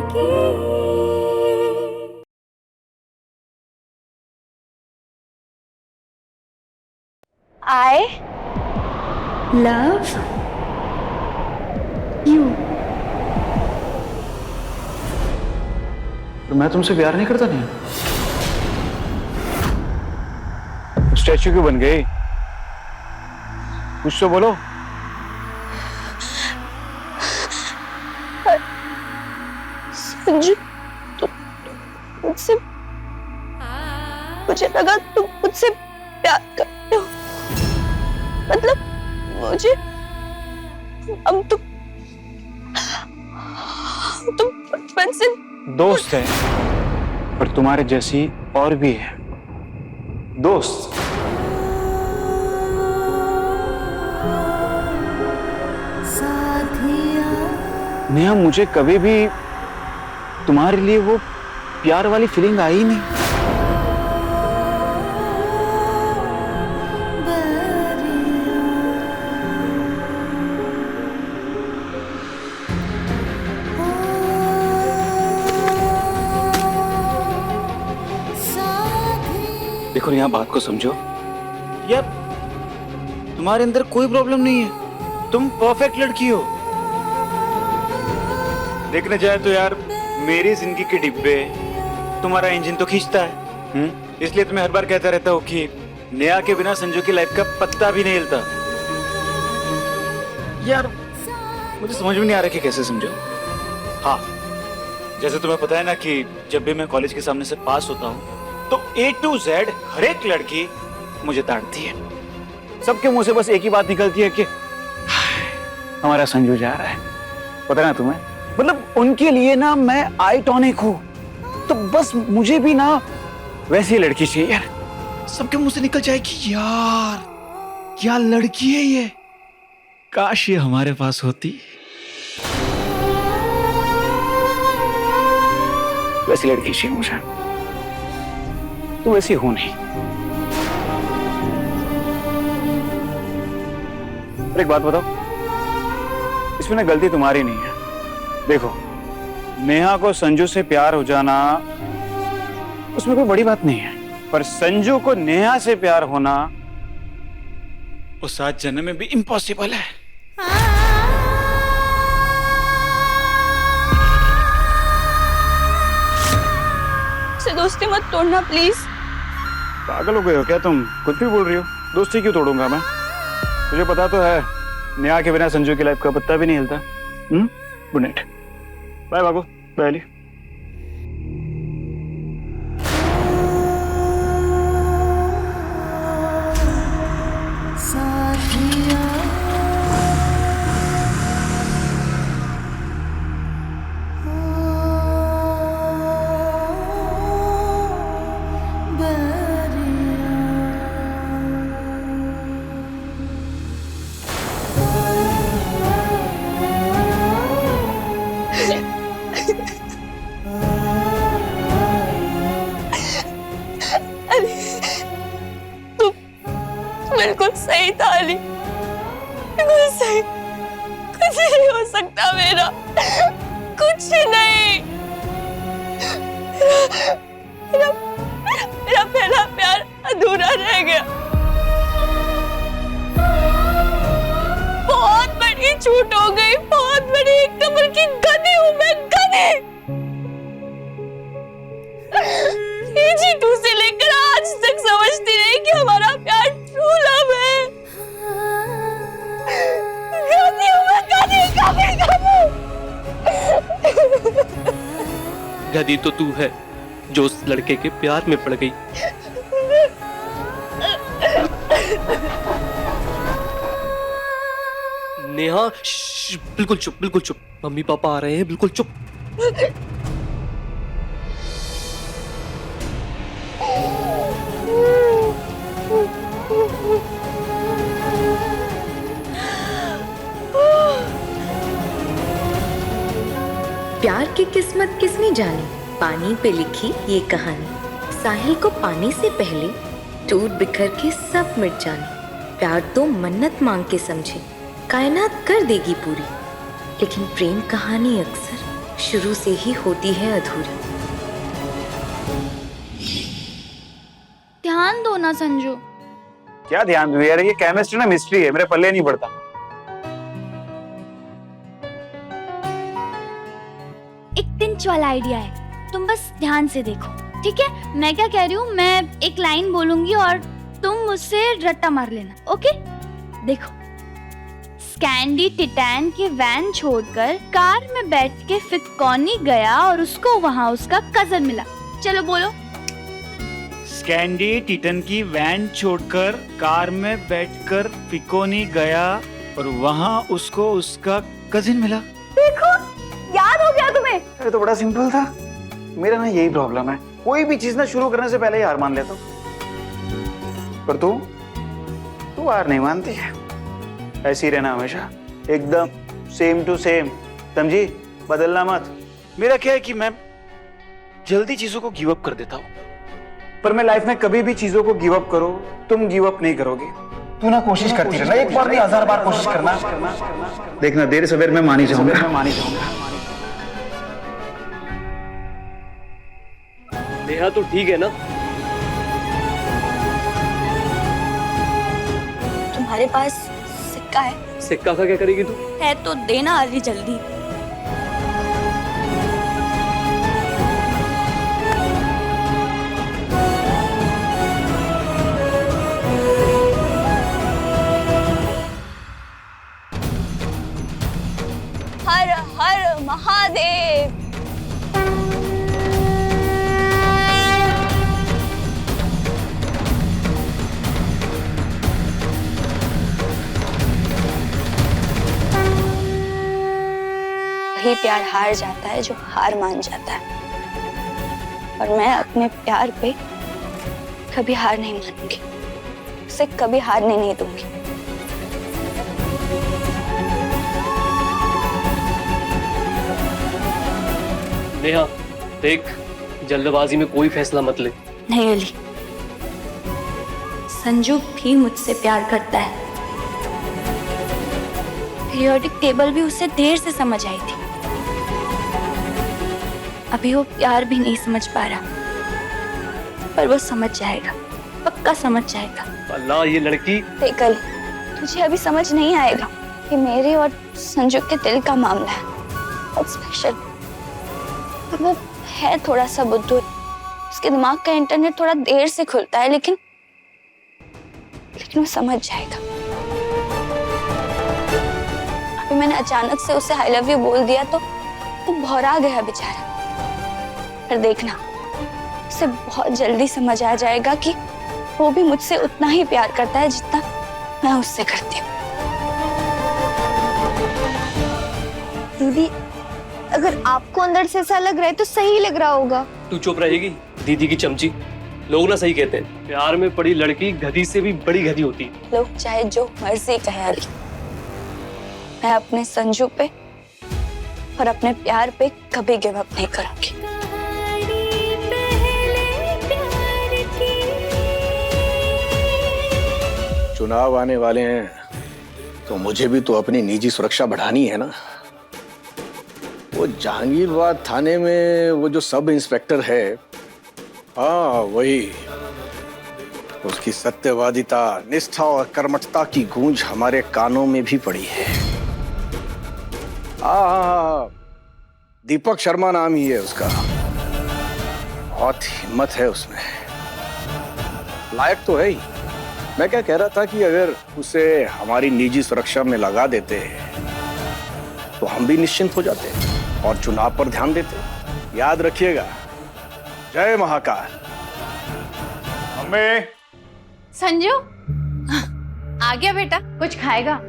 I love you. तो मैं तुमसे प्यार नहीं करता नहीं? स्टैचू क्यों बन गई? कुछ तो बोलो। संजू, तुम मुझसे, मुझे लगा तुम मुझसे प्यार करते हो। मतलब मुझे, हम तुम बचपन से दोस्त है, पर तुम्हारे जैसी और भी है दोस्त। नेहा, मुझे कभी भी तुम्हारे लिए वो प्यार वाली फीलिंग आई ही नहीं। देखो नेहा, बात को समझो यार, तुम्हारे अंदर कोई प्रॉब्लम नहीं है, तुम परफेक्ट लड़की हो। देखने जाए तो यार, मेरी जिंदगी के डिब्बे तुम्हारा इंजन तो खींचता है। इसलिए तुम्हें हर बार कहता रहता हूँ कि नेहा के बिना संजू की लाइफ का पत्ता भी नहीं हिलता। यार मुझे समझ में नहीं आ रहा कि कैसे समझो। हाँ, जैसे तुम्हें पता है ना कि जब भी मैं कॉलेज के सामने से पास होता हूँ तो A to Z हर एक लड़की मुझे ताड़ती है। सबके मुंह से बस एक ही बात निकलती है कि हमारा संजू जा रहा है। पता है ना तुम्हें, मतलब उनके लिए ना मैं आइटॉनिक हूँ, तो बस मुझे भी ना वैसी लड़की चाहिए यार। सबके मुंह से निकल जाए कि यार क्या लड़की है ये, काश ये हमारे पास होती। वैसी लड़की चाहिए मुझे, तो वैसी हो नहीं। और एक बात बताओ, इसमें ना गलती तुम्हारी नहीं है। देखो, नेहा को संजू से प्यार हो जाना उसमें कोई बड़ी बात नहीं है, पर संजू को नेहा से प्यार होना वो 7 जन्म में भी इम्पॉसिबल है। से दोस्ती मत तोड़ना प्लीज। पागल हो गए हो क्या तुम? कुछ भी बोल रही हो। दोस्ती क्यों तोड़ूंगा मैं? मुझे पता तो है नेहा के बिना संजू की लाइफ का पत्ता भी नहीं हिलता। गुड नाइट, बाय बाबू, बाय अली। बिल्कुल सही था अली, बिल्कुल सही। कुछ नहीं हो सकता मेरा, कुछ नहीं। मेरा, मेरा पहला प्यार अधूरा रह गया। बहुत बड़ी छूट हो गई, बहुत बड़ी। एक कमर की गधी हूँ मैं, गधी। KG2 से लेकर आज तक समझती रही कि हमारा प्यार ट्रू लव है। गधी हूँ मैं, गधी, गधी, गधी। गधी तो तू है जो उस लड़के के प्यार में पड़ गई। नेहा, बिल्कुल चुप, बिल्कुल चुप। मम्मी पापा आ रहे हैं, बिल्कुल चुप। प्यार की किस्मत किसने जानी, पानी पे लिखी ये कहानी। साहिल को पाने से पहले टूट बिखर के सब मिट जाने। प्यार तो मन्नत मांग के समझे कायनात कर देगी पूरी, लेकिन प्रेम कहानी अक्सर शुरू से ही होती है अधूरी। ध्यान दो ना संजू। क्या ध्यान दूं यार, ये केमिस्ट्री ना मिस्ट्री है, मेरे पल्ले नहीं पड़ता। एक पिंच वाला आइडिया है, तुम बस ध्यान से देखो, ठीक है? मैं क्या कह रही हूँ, मैं एक लाइन बोलूंगी और तुम मुझसे रट्टा मार लेना, ओके? देखो, स्कैंडी टिटैन के वैन छोड़कर कार में बैठ के फिक्कोनी गया और उसको वहाँ उसका कजन मिला। चलो बोलो। स्कैंडी टिटन की वैन छोड़कर कार में बैठकर फिकोनी गया और वहाँ उसको उसका कजिन मिला। देखो, याद हो गया तुम्हें? अरे तो बड़ा सिंपल था। मेरा ना यही प्रॉब्लम है, कोई भी चीज ना शुरू करने से पहले ही हार मान लेता हूँ। पर तू हार नहीं मानती है, ऐसी रहना हमेशा एकदम सेम टू सेम, समझी? बदलना मत। मेरा क्या है कि मैं जल्दी चीजों को गिव अप कर देता हूँ, पर मैं लाइफ में कभी भी चीजों को गिव अप करो, तुम गिव अप नहीं करोगे। तू ना कोशिश करती रहना, एक बार नहीं 1000 बार कोशिश करना, देखना देर सवेर में मान ही जाऊंगा। नेहा तो ठीक है ना? तुम्हारे पास सिक्का है? सिक्का का क्या करेगी तू? है तो देना अभी जल्दी। हर हर महादेव। वही प्यार हार जाता है जो हार मान जाता है, और मैं अपने प्यार पे कभी हार नहीं मानूंगी, उसे कभी हारने नहीं दूंगी। नेहा देख, जल्दबाजी में कोई फैसला मत ले। नहीं अली, संजू भी मुझसे प्यार करता है। पीरियोडिक टेबल भी उसे देर से समझ आई थी, अभी वो प्यार भी नहीं समझ पा रहा, पर वो समझ जाएगा, पक्का समझ जाएगा। अल्लाह, ये लड़की। देख अली, तुझे अभी समझ नहीं आएगा कि मेरे और संजू के दिल का मामला है, बहुत स्पेशल। वो है थोड़ा सा बुद्धू, उसके दिमाग का इंटरनेट थोड़ा देर से खुलता है, लेकिन वो समझ जाएगा। अभी मैंने अचानक से उसे आई लव यू बोल दिया तो भौरा गया बेचारा। पर देखना, उसे बहुत जल्दी समझ आ जाएगा कि वो भी मुझसे उतना ही प्यार करता है जितना मैं उससे करती हूँ। दीदी, अगर आपको अंदर से ऐसा लग रहा है तो सही लग रहा होगा। तू चुप रहेगी दीदी की चमची? लोग ना सही कहते हैं, प्यार में पड़ी लड़की गधी से भी बड़ी गधी होती है। लोग चाहे जो मर्जी कहे अली, मैं अपने संजू पे और अपने प्यार पे कभी गिव अप नहीं करूंगी। चुनाव आने वाले हैं तो मुझे भी तो अपनी निजी सुरक्षा बढ़ानी है ना। वो जहांगीरबाद थाने में वो जो सब इंस्पेक्टर है, हाँ वही, उसकी सत्यवादिता, निष्ठा और कर्मठता की गूंज हमारे कानों में भी पड़ी है। हाँ, दीपक शर्मा नाम ही है उसका। बहुत हिम्मत है उसमें, लायक तो है ही। मैं क्या कह रहा था कि अगर उसे हमारी निजी सुरक्षा में लगा देते तो हम भी निश्चिंत हो जाते और चुनाव पर ध्यान देते। याद रखिएगा, जय महाकाल। अम्मे, संजू, आ गया बेटा? कुछ खाएगा?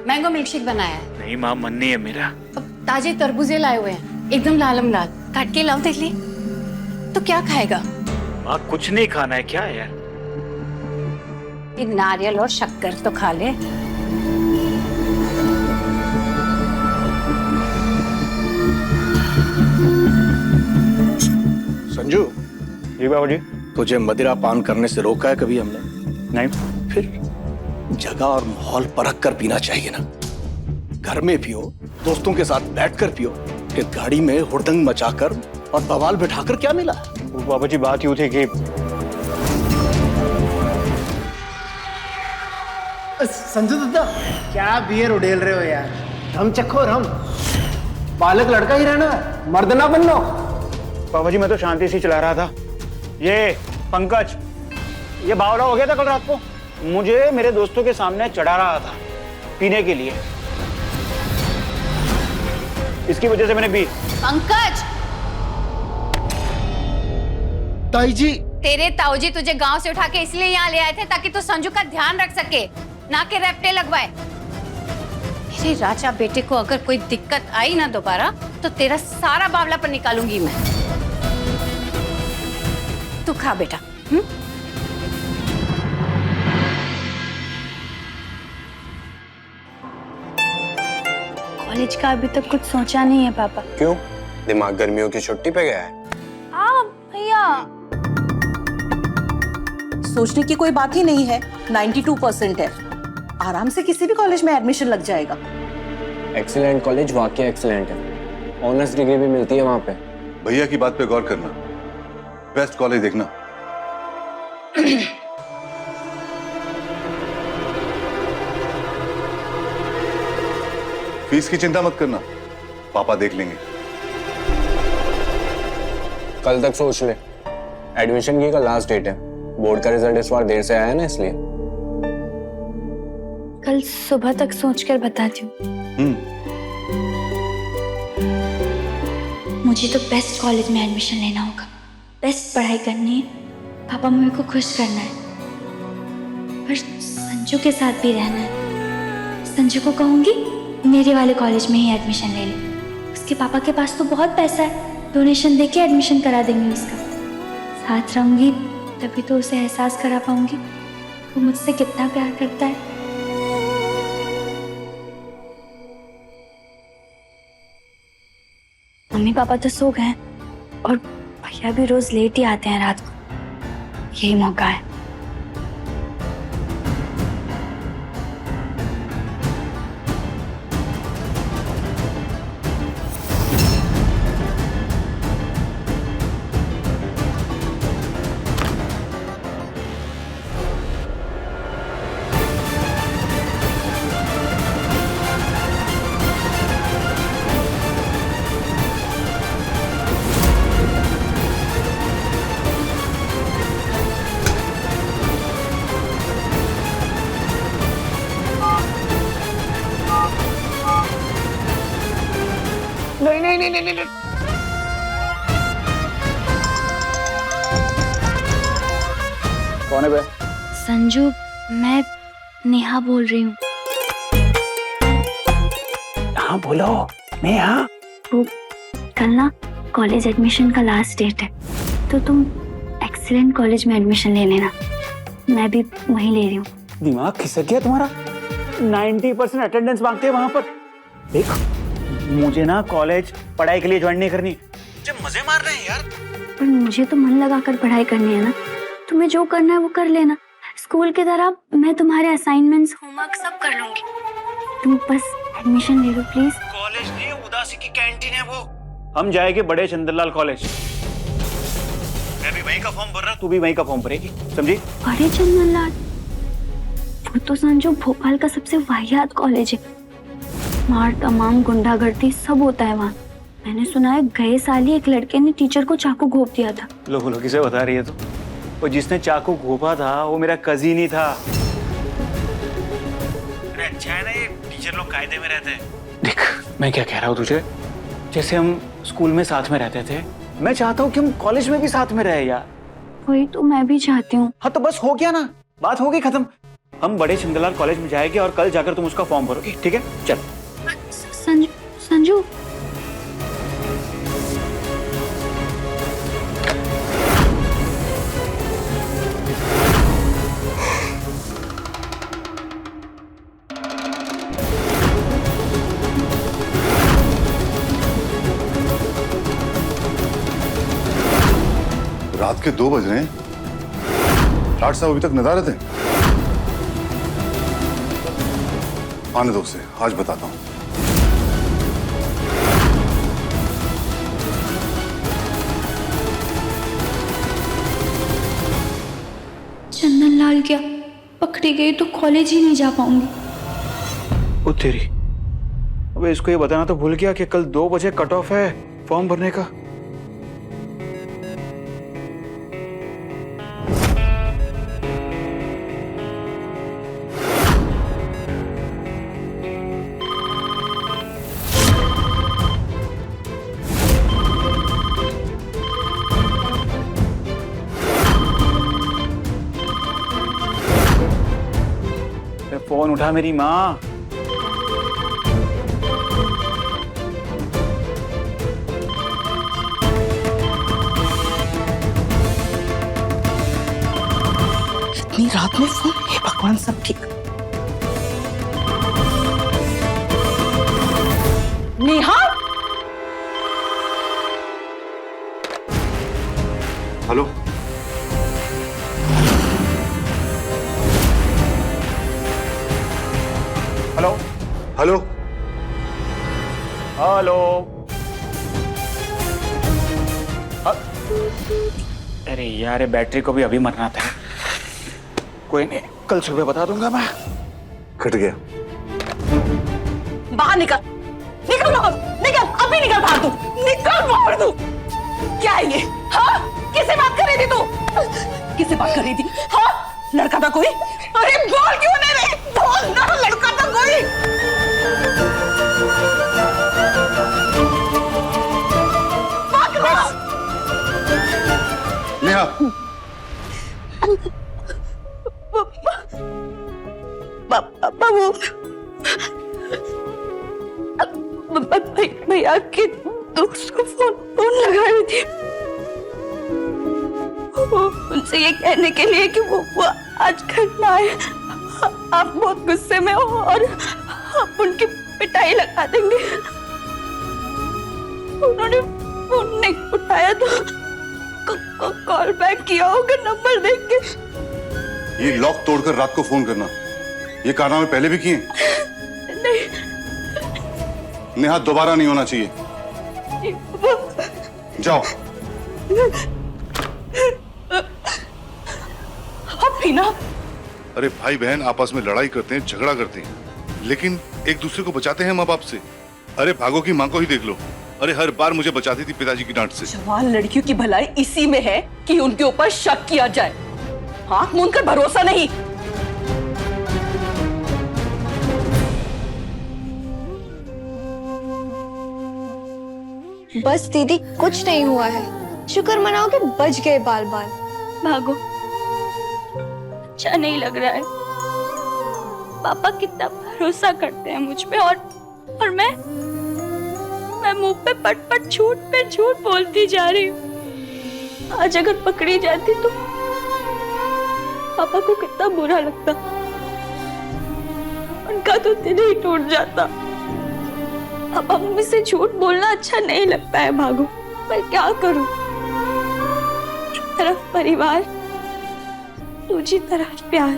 मैंगो मिल्कशेक बनाया है। नहीं माँ, मन नहीं है मेरा। अब ताजे तरबूजे लाए हुए हैं, एकदम लालम लाल। काट के लाओ देख ले। तो क्या खाएगा? माँ कुछ नहीं खाना है, क्या है यार? एक नारियल और शक्कर तो खा ले। संजू। जी बाबूजी। तुझे मदिरा पान करने से रोका है कभी हमने? नहीं। फिर जगह और माहौल परख कर पीना चाहिए ना। घर में पियो, दोस्तों के साथ बैठकर पियो, कि गाड़ी में हुड़दंग मचाकर और बवाल बिठाकर क्या मिला? बाबा जी बात यूं थी कि संजू दादा, क्या बियर उड़ेल रहे हो यार? हम चखो हम बालक लड़का ही रहना है, मर्द ना बनना। बाबा जी मैं तो शांति से चला रहा था। ये पंकज, ये बावला हो गया था कल रात को, मुझे मेरे दोस्तों के सामने चढ़ा रहा था पीने के लिए, इसकी वजह से मैंने पी। पंकज, ताई जी, तेरे ताऊजी तुझे गांव से उठा के इसलिए यहाँ ले आए थे ताकि तू संजू का ध्यान रख सके, ना कि रैप्टे लगवाए। मेरे राजा बेटे को अगर कोई दिक्कत आई ना दोबारा तो तेरा सारा बावला पर निकालूंगी मैं। तू खा बेटा। कॉलेज का अभी तक कुछ सोचा नहीं है पापा। क्यों? दिमाग गर्मियों की छुट्टी पे गया है? हाँ भैया, सोचने की कोई बात ही नहीं है। 92% है, आराम से किसी भी कॉलेज में एडमिशन लग जाएगा। एक्सीलेंट कॉलेज वाकई एक्सीलेंट है, ऑनर्स डिग्री भी मिलती है वहाँ पे। भैया की बात पे गौर करना, बेस्ट कॉलेज देखना। फीस की चिंता मत करना, पापा देख लेंगे। कल तक सोच ले, एडमिशन की कल लास्ट डेट है। बोर्ड का रिजल्ट इस बार देर से आया ना, इसलिए। कल सुबह तक सोचकर बताती हूँ। मुझे तो बेस्ट कॉलेज में एडमिशन लेना होगा, बेस्ट पढ़ाई करनी है, पापा मम्मी को खुश करना है, पर संजू के साथ भी रहना है। संजू को कहूंगी मेरे वाले कॉलेज में ही एडमिशन ले ले, उसके पापा के पास तो बहुत पैसा है, डोनेशन देके एडमिशन करा देंगे उसका। साथ रहूंगी तभी तो उसे एहसास करा पाऊंगी वो मुझसे कितना प्यार करता है। मम्मी पापा तो सो गए और भैया भी रोज लेट ही आते हैं रात को, यही मौका है। नहीं। कौन है बे? संजू, मैं नेहा बोल रही हूँ। हाँ बोलो नेहा। वो कल ना कॉलेज एडमिशन का लास्ट डेट है, तो तुम एक्सीलेंट कॉलेज में एडमिशन ले लेना, मैं भी वहीं ले रही हूँ। दिमाग खिसक गया तुम्हारा? 90% अटेंडेंस मांगते हैं वहां पर। देख, मुझे ना कॉलेज पढ़ाई के लिए ज्वाइन नहीं करनी, मुझे मजे मार रहे हैं यार। पर मुझे तो मन लगाकर पढ़ाई करनी है ना, तुम्हें जो करना है वो कर लेना। स्कूल की तरह मैं तुम्हारे असाइनमेंट्स, होमवर्क सब कर लूंगी, तुम बस एडमिशन ले लो प्लीज। कॉलेज नहीं, उदासी की कैंटीन है वो। हम जाएंगे बड़े चंद्रलाल कॉलेज। मैं भी वहीं का फॉर्म भर रहा, तू भी वहीं का फॉर्म भरेगी, समझी? बड़े चंद्रलाल, वो तो संजू भोपाल का सबसे वाहियात कॉलेज है, मार तमाम गुंडागर्दी सब होता है वहाँ। मैंने सुना है गए साल ही एक लड़के ने टीचर को चाकू घोंप दिया था। लो किसे बता रही है तू? वो जिसने चाकू घोंपा था वो मेरा कजीन ही था। अरे अच्छा है ना, ये टीचर लोग कायदे में रहते हैं। देख मैं क्या कह रहा हूँ तुझे, जैसे हम स्कूल में साथ में रहते थे, मैं चाहता हूँ कि हम कॉलेज में भी साथ में रहे यार। वही तो मैं भी चाहती हूँ। हाँ तो बस हो गया ना, बात हो गई खत्म। हम बड़े चंद्रलाल कॉलेज में जाएंगे और कल जाकर तुम उसका फॉर्म भरोगी, ठीक है? चल। संजू, संजू रात के 2 बज रहे हैं, लाट साहब अभी तक नदारत हैं। आने दो उसे, आज बताता हूं। क्या, पकड़ी गई तो कॉलेज ही नहीं जा पाऊंगी। ओ तेरी, अबे इसको ये बताना तो भूल गया कि कल 2 बजे कट ऑफ है फॉर्म भरने का। फोन उठा मेरी माँ। इतनी रात में फोन, हे भगवान सब ठीक। Neha, hello, hello hello, hello. अरे यार, बैटरी को भी अभी मरना था। कोई नहीं, कल सुबह बता दूंगा मैं। कट गया। बाहर निकल, निकल बाहर, निकल, अभी निकल बाहर तू, निकल बाहर तू। क्या है ये? हाँ, किससे बात कर रही थी तू? किससे बात कर रही थी? हाँ, लड़का था कोई? अरे बोल क्यों नहीं रही? बोल ना, लड़का था कोई? नेहा, भैया के दोस्त को फोन लगा रही थी, उनसे ये कहने के लिए कि वो आज घर ना आए। आप बहुत गुस्से में हो और आप उनकी पिटाई लगा देंगे। उन्होंने फोन नहीं उठाया तो कॉल बैक किया होगा नंबर देख के। ये लॉक तोड़कर रात को फोन करना, ये कारनामे पहले भी किए? नहीं। नेहा, दोबारा नहीं होना चाहिए। जाओ। पीना, अरे भाई बहन आपस में लड़ाई करते हैं, झगड़ा करते हैं, लेकिन एक दूसरे को बचाते हैं माँ बाप से। अरे भागो की माँ को ही देख लो। अरे हर बार मुझे बचाती थी पिताजी की डांट से। जवान लड़कियों की भलाई इसी में है कि उनके ऊपर शक किया जाए, आंख मूंद कर भरोसा नहीं। बस दीदी, कुछ नहीं हुआ है, शुक्र मनाओ कि बच गए बाल बाल। भागो, अच्छा नहीं लग रहा है। पापा कितना भरोसा करते हैं मुझ पे, और मैं मुंह पे पट झूठ पे झूठ बोलती जा रही हूँ। आज अगर पकड़ी जाती तो पापा को कितना बुरा लगता, उनका तो दिल ही टूट जाता। पापा मम्मी से झूठ बोलना अच्छा नहीं लगता है भागो, मैं क्या करूं? एक तरफ परिवार, दूसरी तरफ प्यार।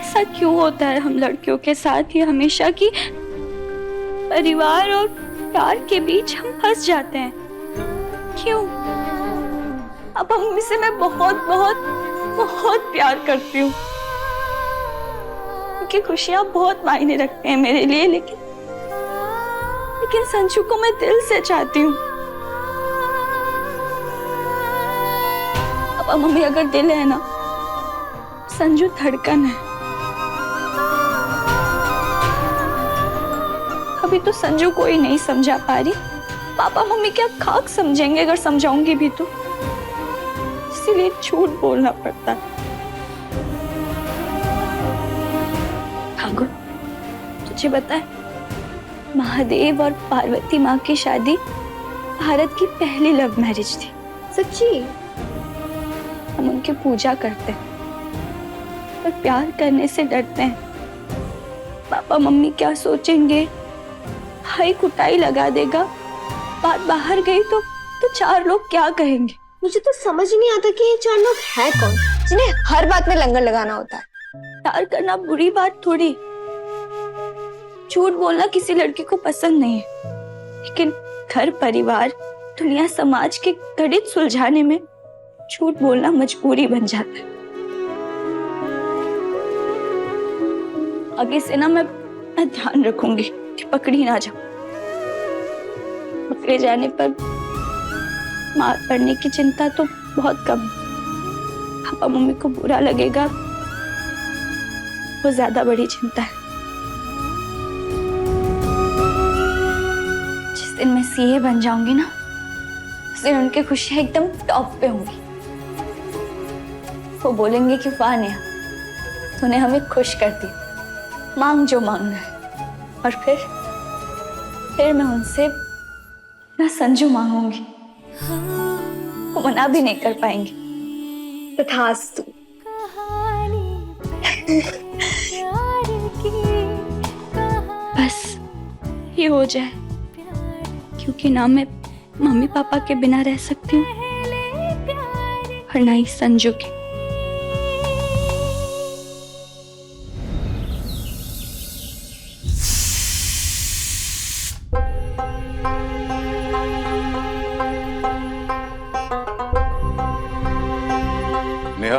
ऐसा क्यों होता है हम लड़कियों के साथ, ये हमेशा की परिवार और प्यार के बीच हम फंस जाते हैं? क्यों? अब मम्मी से मैं बहुत बहुत बहुत प्यार करती हूँ, उनकी खुशियां बहुत मायने रखते हैं मेरे लिए, लेकिन संजू को मैं दिल से चाहती हूँ। अब मम्मी अगर दिल है ना, संजू धड़कन है। अभी तो संजू को ही नहीं समझा पा रही, पापा मम्मी क्या खाक समझेंगे अगर समझाऊंगी भी तो, इसीलिए झूठ बोलना पड़ता है। भागो, तुझे पता है महादेव और पार्वती माँ की शादी भारत की पहली लव मैरिज थी। सच्ची? हम उनकी पूजा करते हैं पर प्यार करने से डरते हैं। पापा मम्मी क्या सोचेंगे, भाई कुटाई लगा देगा, बात बाहर गई तो 4 लोग क्या कहेंगे। मुझे तो समझ ही नहीं आता कि ये 4 लोग हैं कौन, जिन्हें हर बात में लंगर लगाना होता है। प्यार करना बुरी बात थोड़ी, झूठ बोलना किसी लड़की को पसंद नहीं है, लेकिन घर परिवार दुनिया समाज के गणित सुलझाने में झूठ बोलना मजबूरी बन जाता है। आगे से ना मैं ध्यान रखूंगी कि पकड़ी ना जाऊं। पकड़े जाने पर मार पड़ने की चिंता तो बहुत कम है। पापा मम्मी को बुरा लगेगा, वो ज्यादा बड़ी चिंता है। जिस दिन मैं सीए बन जाऊंगी ना, उस दिन उनकी खुशियां एकदम टॉप पे होंगी। वो बोलेंगे कि वाह नेहा, तूने हमें खुश कर दिया, मांग जो मांगना है। और फिर मैं उनसे ना संजू मांगूंगी, वो मना भी नहीं कर पाएंगे। तथास्तु। बस ये हो जाए, क्योंकि ना मैं मम्मी पापा के बिना रह सकती हूँ और ना ही संजू के। नेहा,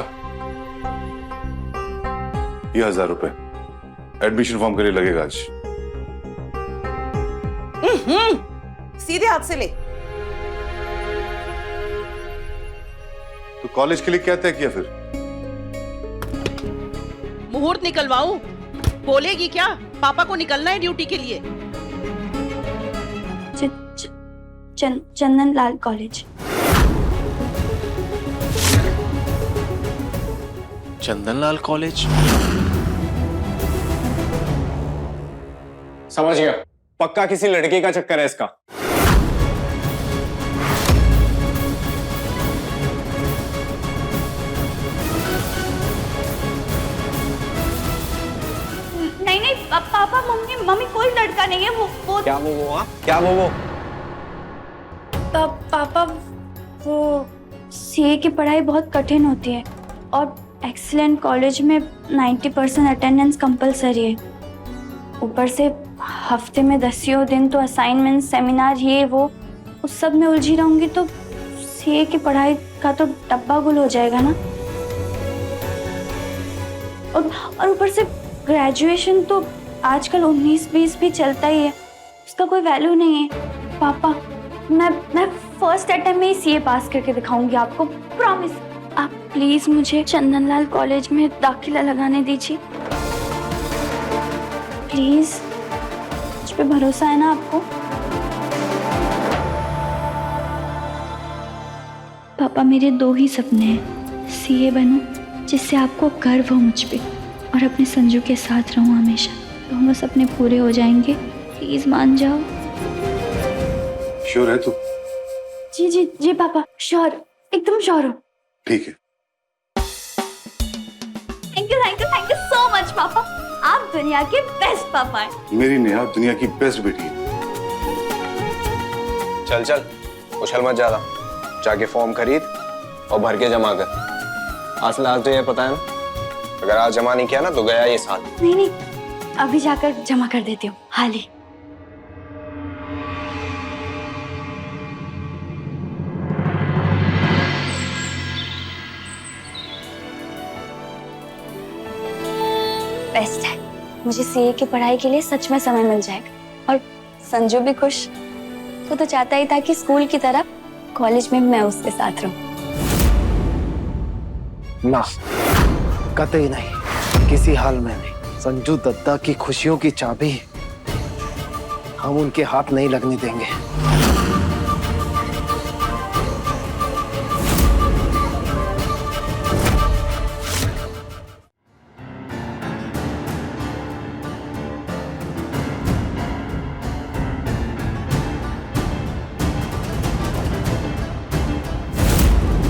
ये 1000 रुपए एडमिशन फॉर्म के लिए लगेगा आज। सीधे हाथ से ले। तो कॉलेज के लिए क्या तय किया फिर? मुहूर्त निकलवाऊं? बोलेगी क्या? पापा को निकलना है ड्यूटी के लिए। चंदन लाल कॉलेज। चंदनलाल कॉलेज? समझ गया, पक्का किसी लड़की का चक्कर है इसका। नहीं पापा मम्मी कोई लड़का नहीं है। वो क्या वो? क्या वो? पापा वो सीए की पढ़ाई बहुत कठिन होती है और एक्सीलेंट कॉलेज में 90% अटेंडेंस कंपलसरी है। ऊपर से हफ्ते में 10 दिन तो असाइनमेंट, सेमिनार, ये वो उस सब में उलझी रहूंगी तो सीए की पढ़ाई का तो डब्बा गुल हो जाएगा ना। और ऊपर से ग्रेजुएशन तो आजकल 19-20 भी चलता ही है, उसका कोई वैल्यू नहीं है। पापा मैं फर्स्ट अटेम्प्ट में ही सीए पास करके दिखाऊंगी आपको, प्रॉमिस। आप प्लीज मुझे चंदनलाल कॉलेज में दाखिला लगाने दीजिए प्लीज। मुझ पे भरोसा है ना आपको? पापा मेरे 2 ही सपने हैं, सीए बनूं जिससे आपको गर्व हो मुझ पे, और अपने संजू के साथ रहूं हमेशा। दोनों सपने पूरे हो जाएंगे, प्लीज मान जाओ। श्योर है तू? जी पापा, श्योर, एकदम श्योर हो। ठीक है। थैंक यू सो मच पापा, आप दुनिया के बेस्ट पापा हैं। मेरी नेहा दुनिया की बेस्ट बेटी है। चल उछल मत ज्यादा, जाके फॉर्म खरीद और भर के जमा कर। आज लास्ट डे है, पता है ना? अगर आज जमा नहीं किया ना तो गया ये साल। नहीं, अभी जाकर जमा कर देती हूँ हाल ही। बेस्ट है, मुझे सीए की पढ़ाई के लिए सच में समय मिल जाएगा। और संजू भी खुश, वो तो चाहता ही था कि स्कूल की तरह कॉलेज में मैं उसके साथ रहूं। ना, कतई नहीं, किसी हाल में नहीं। संजू दत्ता की खुशियों की चाबी हम उनके हाथ नहीं लगने देंगे।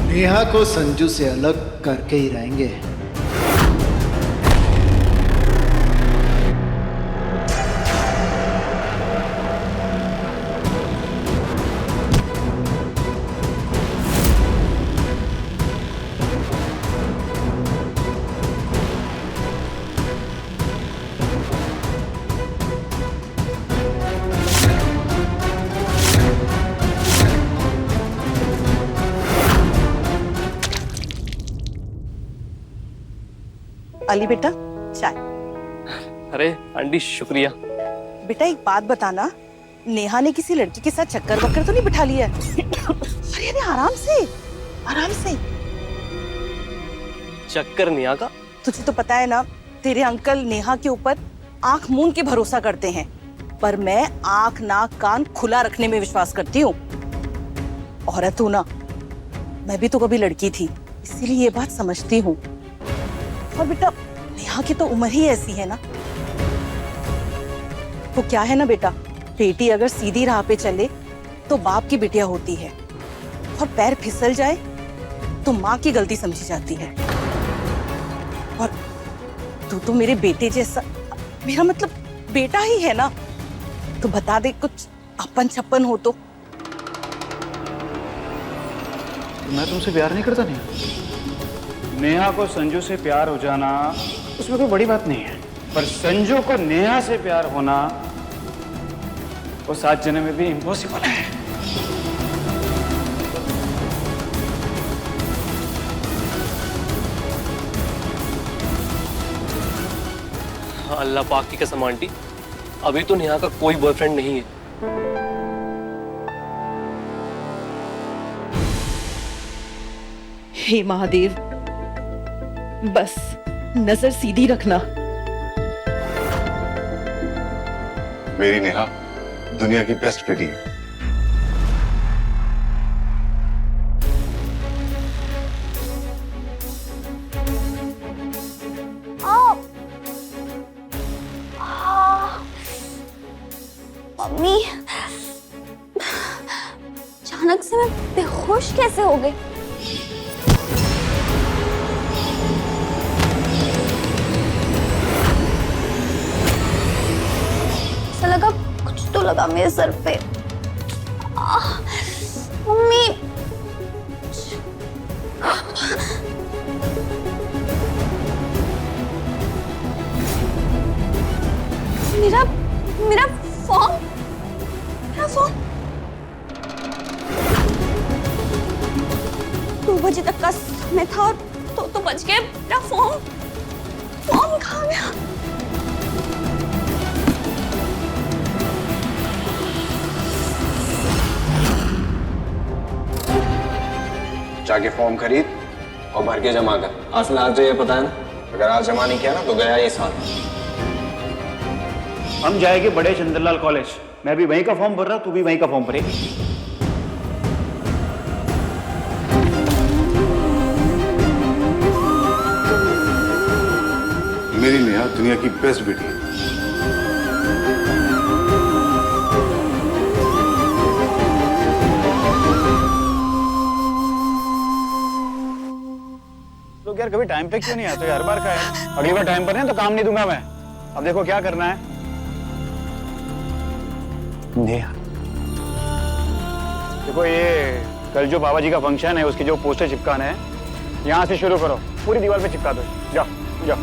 नेहा को संजू से अलग करके ही रहेंगे। अली बेटा चाय। अरे आंटी शुक्रिया। बेटा एक बात बताना, नेहा ने किसी लड़की के साथ चक्कर वक्कर तो नहीं बिठा लिया है? अरे अरे आराम से, आराम से। चक्कर नेहा का? तुझे तो पता है ना, तेरे अंकल नेहा के ऊपर आंख मूंद के भरोसा करते हैं, पर मैं आंख नाक कान खुला रखने में विश्वास करती हूँ। औरत हूं ना, मैं भी तो कभी लड़की थी, इसीलिए ये बात समझती हूँ। और बेटा नेहा की तो उम्र ही ऐसी है ना। वो क्या है ना बेटा, बेटी अगर सीधी राह पे चले तो बाप की बिटिया होती है, और पैर फिसल जाए तो माँ की गलती समझी जाती है। और तू तो मेरे बेटे जैसा, मेरा मतलब बेटा ही है ना, तो बता दे कुछ अपन छप्पन हो तो। मैं तुमसे प्यार नहीं करता नेहा। नेहा को संजू से प्यार हो जाना उसमें कोई बड़ी बात नहीं है, पर संजू को नेहा से प्यार होना वो 7 जन्म में भी इम्पॉसिबल है। अल्लाह पाक की कसम आंटी, अभी तो नेहा का कोई बॉयफ्रेंड नहीं है। हे महादेव, बस नजर सीधी रखना। मेरी नेहा दुनिया की बेस्ट बेटी है। मम्मी, अचानक से मैं बेहोश कैसे हो गई? ऐसा लगा कुछ तो लगा मेरे सर पे। मम्मी, मेरा मेरा फॉर्म, मेरा फॉर्म 2 बजे तक का समय था और तो बज गए। मेरा फॉर्म कहाँ गया? जाके फॉर्म खरीद और भर के जमा कर। असल आज तो ये पता है ना, अगर आज जमा नहीं किया ना तो गया ये साल। हम जाएंगे बड़े चंद्रलाल कॉलेज, मैं भी वहीं का फॉर्म भर रहा, तू भी वहीं का फॉर्म भरेगी। मेरी नेहा दुनिया की बेस्ट बेटी है। तो यार कभी टाइम पे क्यों नहीं आते हर बार का है? अगली बार टाइम पर है तो काम नहीं दूंगा मैं। अब देखो क्या करना है। नेहा देखो, ये कल जो बाबा जी का फंक्शन है उसके जो पोस्टर चिपकाने हैं, यहाँ से शुरू करो, पूरी दीवार पे चिपका दो। जाओ जाओ।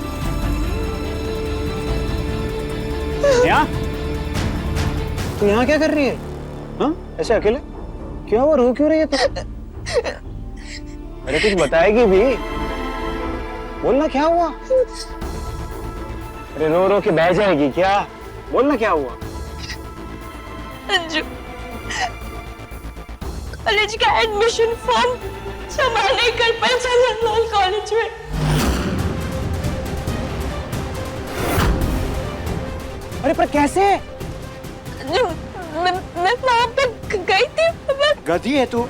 यहाँ तू यहाँ क्या कर रही है? हाँ ऐसे अकेले? क्या हुआ, रो क्यों रही है तू? अरे कुछ बताएगी भी, बोलना क्या हुआ? अरे रो रो के बह जाएगी क्या? बोलना क्या हुआ? संजू, कॉलेज का एडमिशन फॉर्म जमा नहीं कर पाए चंद्रलाल कॉलेज में। अरे पर कैसे? मैं वहां पे गई थी। गधी है तू,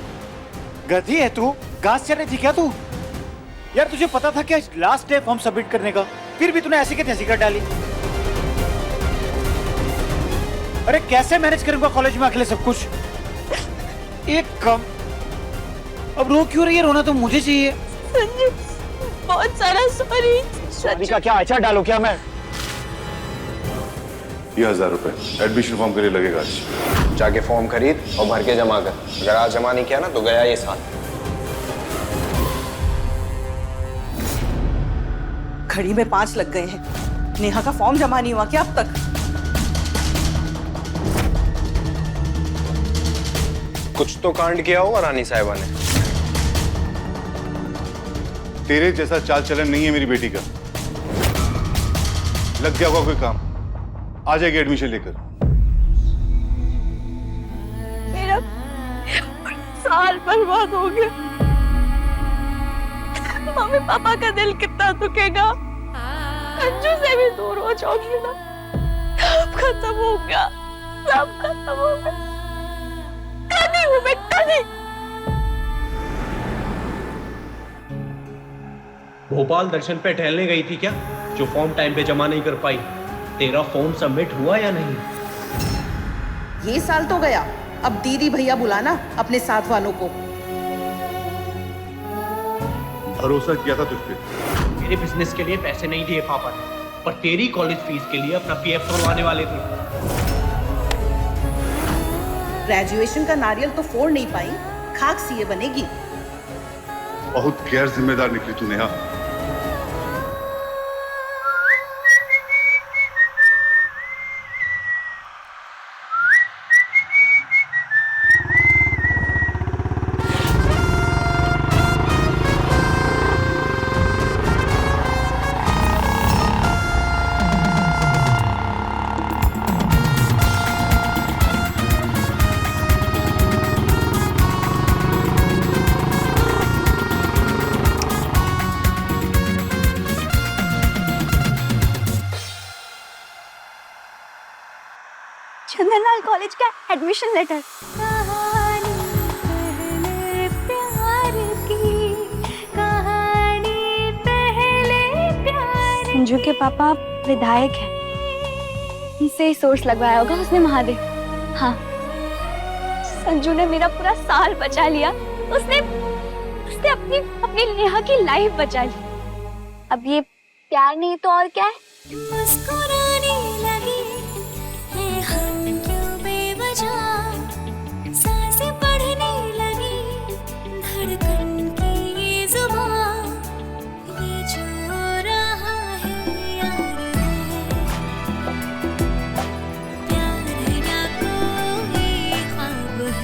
गधी है तू, घास चल रही थी क्या तू? यार तुझे पता था क्या लास्ट डे फॉर्म सबमिट करने का, फिर भी तूने ऐसी के तैसी कर डाली। अरे कैसे मैनेज करूंगा कॉलेज में अकेले सब कुछ? एक कम। अब रो क्यों रही है? रोना तो मुझे चाहिए। संजू, बहुत सारा सॉरी। सॉरी का क्या अचार डालू क्या मैं? ये 1000 रुपए एडमिशन फॉर्म के लिए लगेगा आज। जाके फॉर्म खरीद और भर के जमा कर। अगर आज जमा नहीं किया ना तो गया ये साल। घड़ी में 5 लग गए हैं। नेहा का फॉर्म जमा नहीं हुआ क्या अब तक? कुछ तो कांड किया होगा रानी साहिबा ने। तेरे जैसा चाल चलन नहीं है मेरी बेटी का। लग गया होगा कोई काम, आ जाएगी एडमिशन लेकर। मेरा साल बर्बाद हो गया। मम्मी पापा का दिल कितना दुखेगा। अंजू से भी दूर हो जाऊंगी ना। सब खत्म हो गया, सब खत्म हो गया। कभी हूँ मैं, कभी। भोपाल दर्शन पे टहलने गई थी क्या, जो फॉर्म टाइम पे जमा नहीं कर पाई? तेरा फॉर्म सबमिट हुआ या नहीं? ये साल तो गया, अब दीदी भैया बुलाना अपने साथ वालों को। भरोसा किया था तुझ पे। मेरे बिजनेस के लिए पैसे नहीं दिए पापा ने, पर तेरी कॉलेज फीस के लिए अपना पीएफ तोड़वाने वाले थे। ग्रेजुएशन का नारियल तो फोड़ नहीं पाई, खाक सीए बनेगी। बहुत गैर जिम्मेदार निकली तू नेहा। चंदनलाल कॉलेज का एडमिशन लेटर। संजू के पापा विधायक हैं, इनसे ही सोर्स लगवाया होगा उसने महादेव। हाँ, संजू ने मेरा पूरा साल बचा लिया। उसने अपनी नेहा की लाइफ बचा ली। अब ये प्यार नहीं तो और क्या है? मुस्कुराने लगी है हम क्यों बेवजह, सांसें बढ़ने लगी धड़कन की ये जुबान, ये जो रहा है यार है, प्यार या कोई ख्वाब है।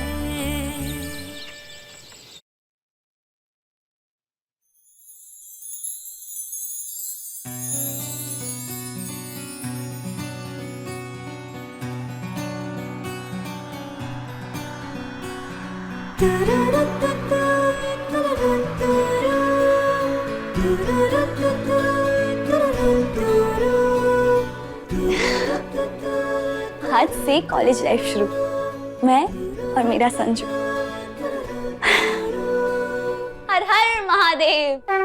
आज से कॉलेज लाइफ शुरू, मैं और मेरा संजू। हर हर महादेव।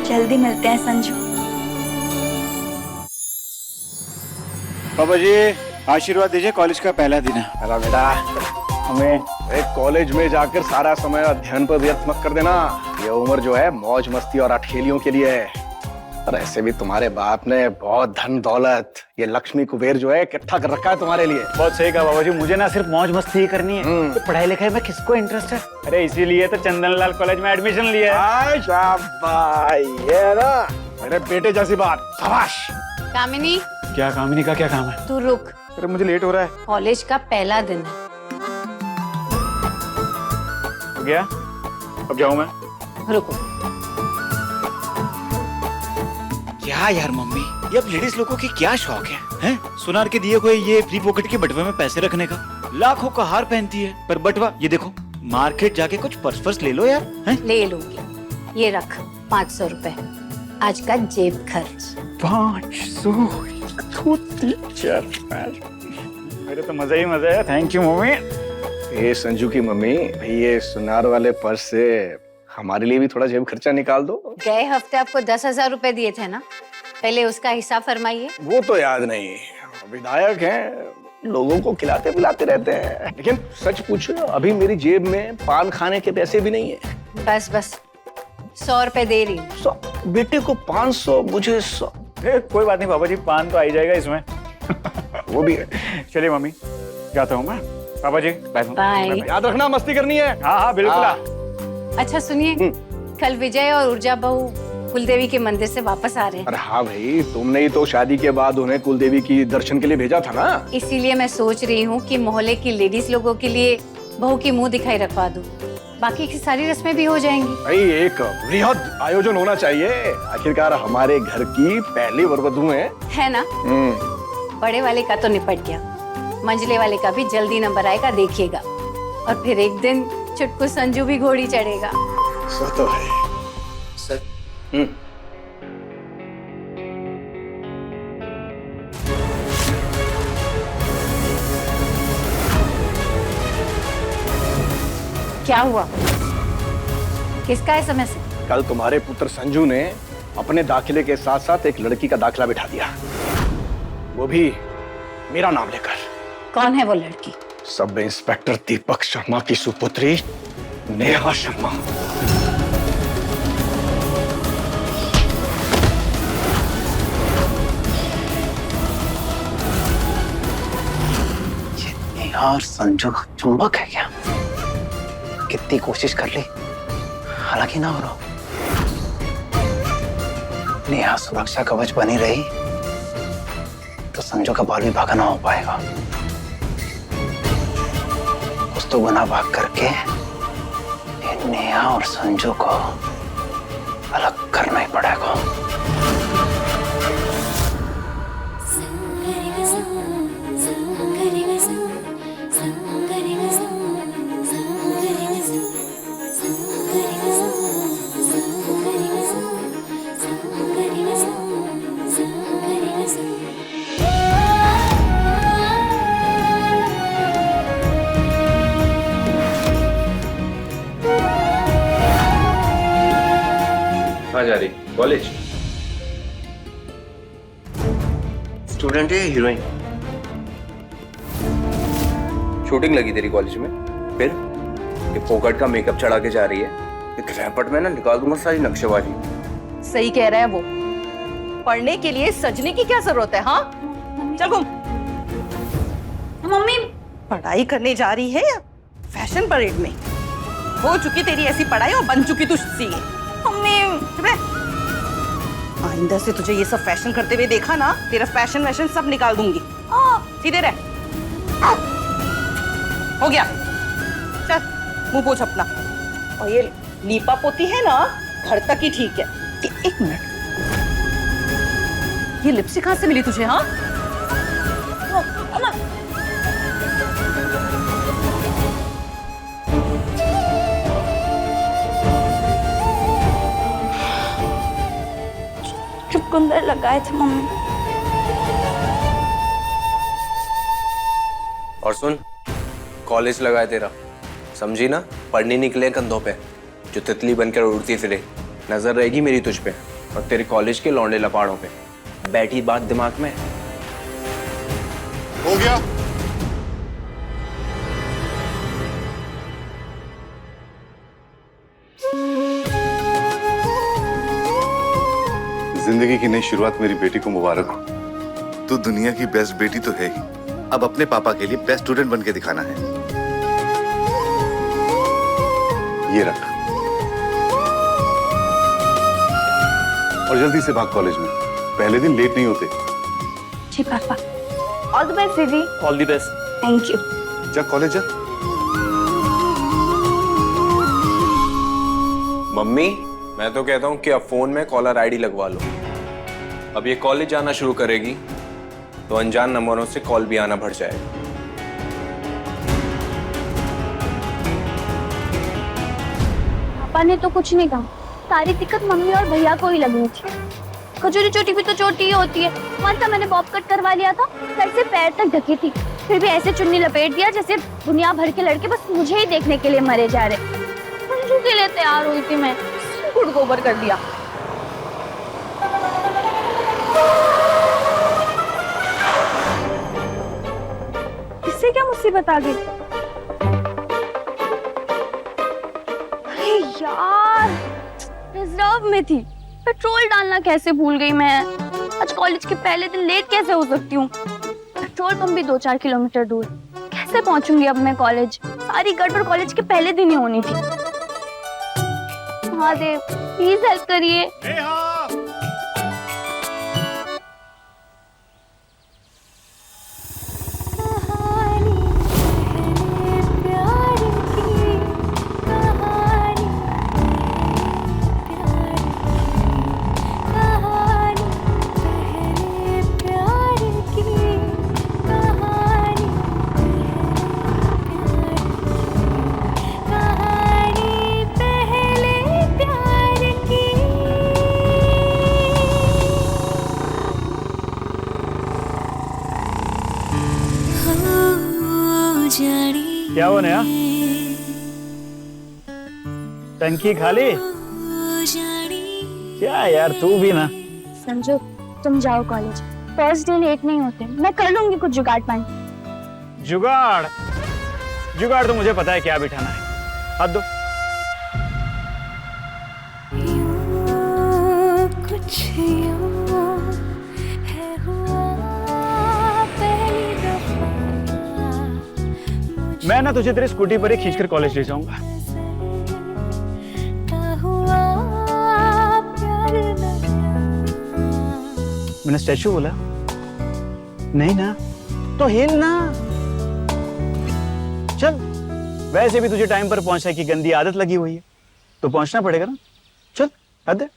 जल्दी मिलते हैं संजू। पापा जी आशीर्वाद दीजिए, कॉलेज का पहला दिन है। अरे बेटा, हमें एक कॉलेज में जाकर सारा समय अध्ययन पर व्यर्थ मत कर देना। ये उम्र जो है मौज मस्ती और अठखेलियों के लिए है। और ऐसे भी तुम्हारे बाप ने बहुत धन दौलत, ये लक्ष्मी कुबेर जो है इकट्ठा कर रखा है तुम्हारे लिए। बहुत सही कहा बाबा जी, मुझे ना सिर्फ मौज मस्ती ही करनी है, तो पढ़ाई लिखाई में किसको इंटरेस्ट है? अरे इसीलिए तो चंदनलाल कॉलेज में एडमिशन लिया है। शाबाश, ये ना मेरे बेटे जैसी बात, शाबाश। कामिनी, क्या कामिनी का क्या काम है? तू रुक। अरे मुझे लेट हो रहा है। कॉलेज का पहला दिन है। हो गया? अब जाऊं मैं? रुको। क्या यार मम्मी, ये अब लेडीज लोगों की क्या शौक है? हैं? सुनार के दिए हुए ये फ्री पॉकेट के बटवे में पैसे रखने का। लाखों का हार पहनती है, पर बटवा ये देखो, मार्केट जाके कुछ पर्स ले लो यार। हैं? ले लूंगी। ये रख 500 रुपए, आज का जेब खर्च। 500? मेरे तो मजा ही मजा है। Thank you mummy. ये संजू की मम्मी, भाई ये सुनार वाले पर्स से हमारे लिए भी थोड़ा जेब खर्चा निकाल दो। गए हफ्ते आपको 10,000 रुपए दिए थे ना, पहले उसका हिसाब फरमाइए। वो तो याद नहीं, विधायक हैं, लोगों को खिलाते पिलाते रहते हैं। लेकिन सच पूछो, अभी मेरी जेब में पान खाने के पैसे भी नहीं है। बस 100 रुपए दे रही हूँ। बेटे को 500, मुझे 100। कोई बात नहीं पापा जी, पान तो आ ही जाएगा इसमें। वो भी है। चलिए मम्मी, जाता हूँ मैं। पापा जी बाय। याद रखना, मस्ती करनी है। हाँ हाँ बिल्कुल। अच्छा सुनिए, कल विजय और ऊर्जा बहू कुलदेवी के मंदिर से वापस आ रहे हैं। अरे हाँ भाई, तुमने ही तो शादी के बाद उन्हें कुलदेवी की दर्शन के लिए भेजा था ना। इसीलिए मैं सोच रही हूँ कि मोहल्ले की लेडीज लोगों के लिए बहू की मुंह दिखाई रखवा दूं, बाकी की सारी रस्में भी हो जाएंगी। भाई एक वृहद आयोजन होना चाहिए, आखिरकार हमारे घर की पहली वरवधू है ना। बड़े वाले का तो निपट गया, मंझले वाले का भी जल्दी नंबर आएगा, देखिएगा। और फिर एक दिन चुटकू संजू भी घोड़ी चढ़ेगा। सो तो है सर। क्या हुआ? किसका SMS? कल तुम्हारे पुत्र संजू ने अपने दाखिले के साथ साथ एक लड़की का दाखिला बिठा दिया, वो भी मेरा नाम लेकर। कौन है वो लड़की? सब इंस्पेक्टर दीपक शर्मा की सुपुत्री नेहा शर्मा। नेहा और संजू चुंबक है क्या? कितनी कोशिश कर ली, हालांकि ना हो रहा। नेहा सुरक्षा कवच बनी रही तो संजू का बाल भी भागा ना हो पाएगा। कुछ तो गुनाह भाग करके नेहा और संजू को अलग करना ही पड़ेगा। कहाँ जा रही? कॉलेज? स्टूडेंट है हीरोइन? शूटिंग लगी तेरी कॉलेज में? फिर ये फोकट का मेकअप चढ़ा के जा रही है, एक रैपट में ना निकाल दूंगा सारी नक्शेबाजी। सही कह रहा है वो, पढ़ने के लिए सजने की क्या जरूरत है? हाँ चल घूम। मम्मी पढ़ाई करने जा रही है या फैशन परेड में? हो चुकी तेरी ऐसी पढ़ाई और बन चुकी तू सीए। मम्मी आइंदा से तुझे ये सब फैशन करते हुए देखा ना, तेरा फैशन वैशन सब निकाल दूंगी। सीधे रह। हो गया, चल मुंह पोछ अपना। और ये लीपा पोती है ना, घर तक ही ठीक है। एक मिनट, ये लिपस्टिक कहाँ से मिली तुझे? हाँ चुकंदर लगाए थे मम्मी। और सुन, कॉलेज लगाए तेरा, समझी ना? पढ़ने निकले कंधों पे, जो तितली बनकर उड़ती फिरे। नजर रहेगी मेरी तुझ पे और तेरे कॉलेज के लौंडे लपाड़ों पे। बैठी बात दिमाग में? हो गया? जिंदगी की नई शुरुआत मेरी बेटी को मुबारक हो। तू दुनिया की बेस्ट बेटी तो है ही, अब अपने पापा के लिए बेस्ट स्टूडेंट बन के दिखाना है। ये रख। और जल्दी से भाग कॉलेज में, पहले दिन लेट नहीं होते। जी पापा। ऑल द बेस्ट दीदी। All the best. Thank you. जा कॉलेज जा। मम्मी, मैं तो कहता हूँ कि अब फोन में कॉलर आईडी लगवा लो। अब ये कॉलेज जाना शुरू करेगी तो अनजान नंबरों से कॉल भी आना बढ़ जाएगा। पापा ने तो कुछ नहीं कहा, सारी दिक्कत मम्मी और भैया को ही लगनी थी। खजूरी चोटी भी तो चोटी ही होती है। मतलब मैंने बॉब कट करवा लिया था, सर से पैर तक ढकी थी, फिर भी ऐसे चुन्नी लपेट दिया जैसे दुनिया भर के लड़के बस मुझे ही देखने के लिए मरे जा रहे। संजू के लिए तैयार हुई थी मैं, गुड़ गोबर कर दिया। इससे क्या मुसीबत आ गई? अरे यार, रिजर्व में थी, पेट्रोल डालना कैसे भूल गई मैं। आज कॉलेज के पहले दिन लेट कैसे हो सकती हूँ? पेट्रोल पंप भी 2-4 किलोमीटर दूर, कैसे पहुंचूंगी अब मैं कॉलेज? सारी गड़बड़ कॉलेज के पहले दिन ही होनी थी। महादेव प्लीज हेल्प करिए। क्या हो नया? टंकी खाली? क्या यार तू भी ना। संजू तुम जाओ कॉलेज, फर्स्ट डे लेट नहीं होते, मैं कर लूंगी कुछ जुगाड़ पानी। जुगाड़? जुगाड़ तो मुझे पता है क्या बिठाना है, हाथ दो। कुछ है हुआ पहली दफा। मैं ना तुझे तेरी स्कूटी पर ही खींचकर कॉलेज ले जाऊंगा। मैंने स्टैचू बोला? नहीं ना, तो हिल ना। चल, वैसे भी तुझे टाइम पर पहुंचने की गंदी आदत लगी हुई है, तो पहुंचना पड़ेगा ना। चल, आदे।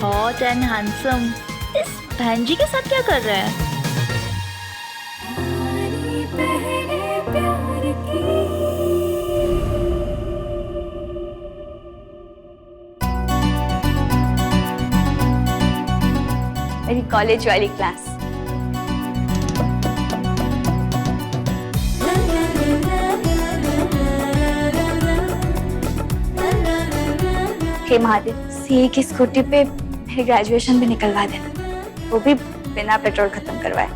हॉट एंड हैंडसम इस बहन जी के साथ क्या कर रहा है? मेरी कॉलेज वाली क्लास। हे महादेव, सीए की स्कूटी पे मेरी ग्रेजुएशन भी निकलवा देना, वो भी बिना पेट्रोल खत्म करवाए।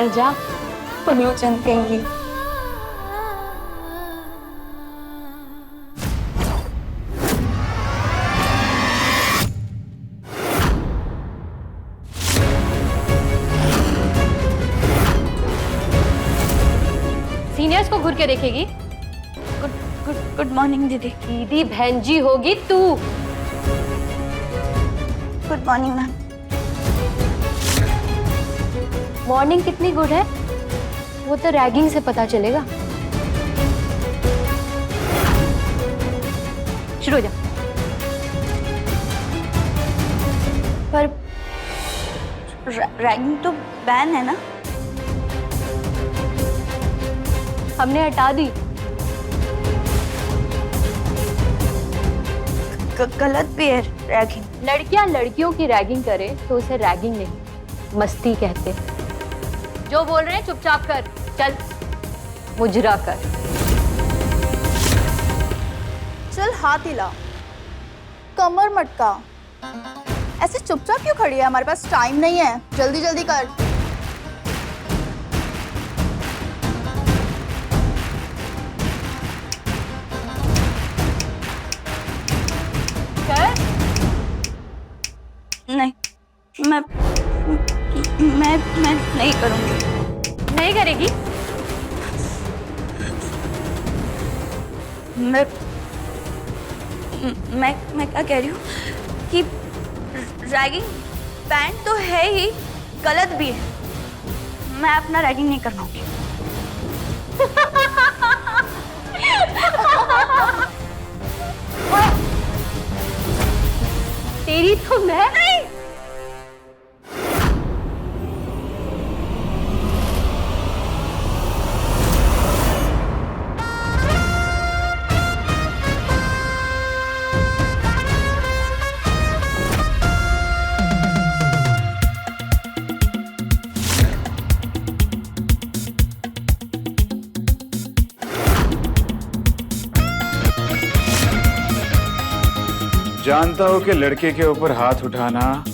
डर जा, पल्लू चंद कहेंगी। सीनियर्स को घूर के देखेगी? गुड मॉर्निंग दीदी। दीदी बहन जी होगी तू। Good morning ma'am. मॉर्निंग कितनी गुड है वो तो रैगिंग से पता चलेगा। शुरू हो जा। पर रैगिंग तो बैन है ना? हमने हटा दी। गलत भी है रैगिंग। लड़कियां लड़कियों की रैगिंग करे तो उसे रैगिंग नहीं, मस्ती कहते। जो बोल रहे हैं चुपचाप कर, चल मुजरा कर। चल हाथ हिला, कमर मटका। ऐसे चुपचाप क्यों खड़ी है? हमारे पास टाइम नहीं है, जल्दी जल्दी कर। नहीं, मैं नहीं करूंगी। नहीं करेगी? मैं क्या कह रही हूँ कि रैगिंग बैन तो है ही, गलत भी है। मैं अपना रैगिंग नहीं कर पाऊंगी। तेरी तो मैं नहीं। जानता हूं कि लड़के के ऊपर हाथ उठाना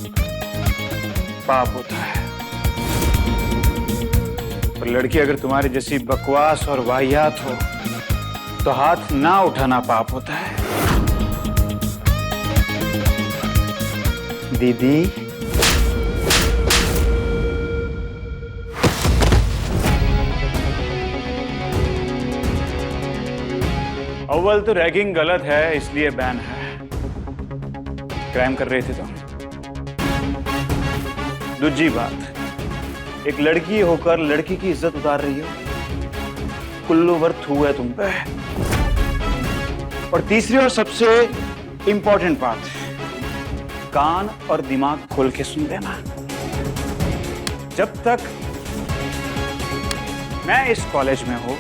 पाप होता है, पर लड़की अगर तुम्हारी जैसी बकवास और वाहियात हो तो हाथ ना उठाना पाप होता है। दीदी, अव्वल तो रैगिंग गलत है इसलिए बैन है। क्राइम कर रहे थे तुम। दूसरी बात, एक लड़की होकर लड़की की इज्जत उतार रही हो, कुल्लू भर थू है तुम पे। और तीसरी और सबसे इंपॉर्टेंट बात, कान और दिमाग खोल के सुन लेना। जब तक मैं इस कॉलेज में हूं,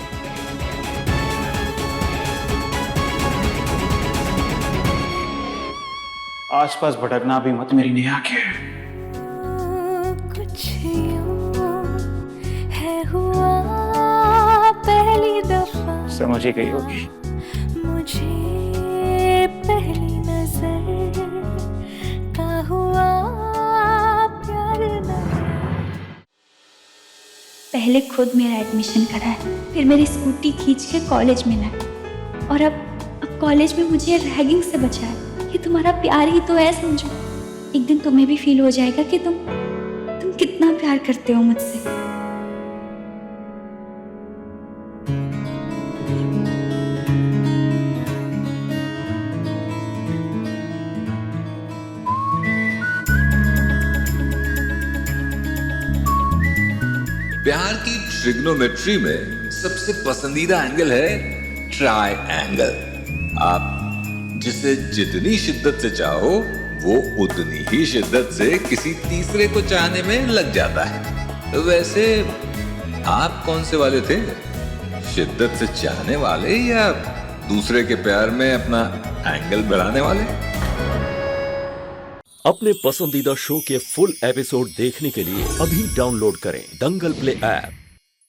आसपास भटकना भी मत मेरी नेहा के। कुछ यूं है हुआ पहली दफा, समझ ही गई होगी। मुझे पहली नजर का हुआ प्यार न। पहले खुद मेरा एडमिशन कराया, फिर मेरी स्कूटी खींच के कॉलेज में लाया, और अब कॉलेज में मुझे रैगिंग से बचाया। ये तुम्हारा प्यार ही तो है समझो। एक दिन तुम्हें भी फील हो जाएगा कि तुम कितना प्यार करते हो मुझसे। प्यार की ट्रिग्नोमेट्री में सबसे पसंदीदा एंगल है ट्रायंगल। आप जिसे जितनी शिद्दत से चाहो वो उतनी ही शिद्दत से किसी तीसरे को चाहने में लग जाता है। तो वैसे आप कौन से वाले थे, शिद्दत से चाहने वाले या दूसरे के प्यार में अपना एंगल बढ़ाने वाले? अपने पसंदीदा शो के फुल एपिसोड देखने के लिए अभी डाउनलोड करें दंगल प्ले ऐप।